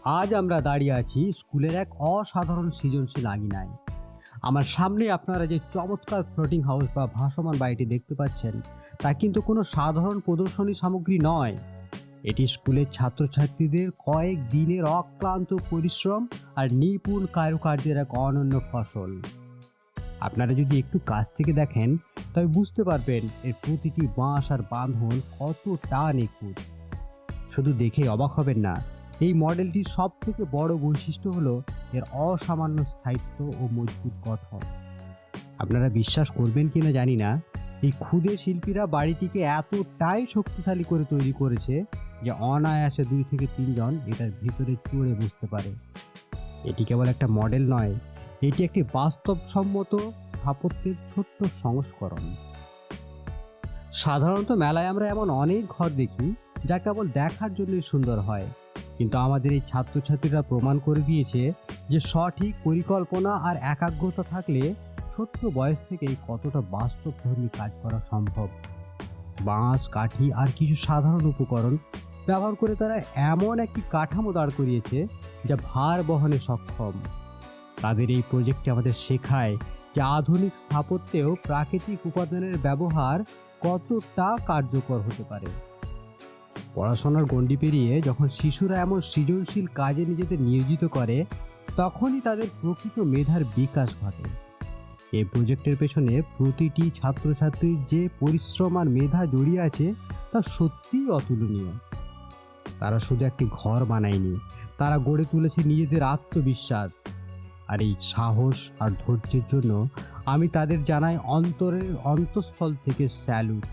আজ আমরা দাঁড়িয়ে আছি স্কুলের এক অসাধারণ সৃজনশীল আঙিনায়। আমার সামনে আপনারা যে চমৎকার ফ্লোটিং হাউস বা ভাসমান বাড়িটি দেখতে পাচ্ছেন, তা কিন্তু কোনো সাধারণ প্রদর্শনী সামগ্রী নয়। এটি স্কুলের ছাত্রছাত্রীদের কয়েক দিনের অক্লান্ত পরিশ্রম আর নিপুণ কারুকার্যের এক অনন্য ফসল। আপনারা যদি একটু কাছ থেকে দেখেন তবে বুঝতে পারবেন এর প্রতিটি বাঁশ আর বাঁধন কতটা নিখুঁত। শুধু দেখে অবাক হবেন না, এই মডেলটির সব থেকে বড় বৈশিষ্ট্য হলো এর অসামান্য স্থায়িত্ব ও মজবুত গঠন। আপনারা বিশ্বাস করবেন কিনা জানি না, এই ক্ষুদে শিল্পীরা বাড়িটিকে এতটাই শক্তিশালী করে তৈরি করেছে যে অনায়াসে 2 থেকে 3 জন এটার ভিতরে চড়ে বসতে পারে। এটি কেবল একটা মডেল নয়, এটি একটি বাস্তবসম্মত স্থাপত্যের ছোট্ট সংস্করণ। সাধারণত মেলায় আমরা এমন অনেক ঘর দেখি যা কেবল দেখার জন্যই সুন্দর হয়, কিন্তু আমাদের এই ছাত্রছাত্রীরা প্রমাণ করে দিয়েছে যে সঠিক পরিকল্পনা আর একাগ্রতা থাকলে ছোট্ট বয়স থেকেই কতটা বাস্তবধর্মী কাজ করা সম্ভব। বাঁশ, কাঠি আর কিছু সাধারণ উপকরণ ব্যবহার করে তারা এমন একটি কাঠামো দাঁড় করিয়েছে যা ভার বহনে সক্ষম। তাদের এই প্রজেক্টটি আমাদের শেখায় যে আধুনিক স্থাপত্যেও প্রাকৃতিক উপাদানের ব্যবহার কতটা কার্যকর হতে পারে। পড়াশোনার গণ্ডি পেরিয়ে যখন শিশুরা এমন সৃজনশীল কাজে নিজেদের নিয়োজিত করে, তখনই তাদের প্রকৃত মেধার বিকাশ ঘটে। এই প্রজেক্টের পেছনে প্রতিটি ছাত্রছাত্রীর যে পরিশ্রম আর মেধা জড়িয়ে আছে তা সত্যিই অতুলনীয়। তারা শুধু একটি ঘর বানায়নি, তারা গড়ে তুলেছে নিজেদের আত্মবিশ্বাস। আর এই সাহস আর ধৈর্যের জন্য আমি তাদের জানাই অন্তরের অন্তঃস্থল থেকে স্যালুট।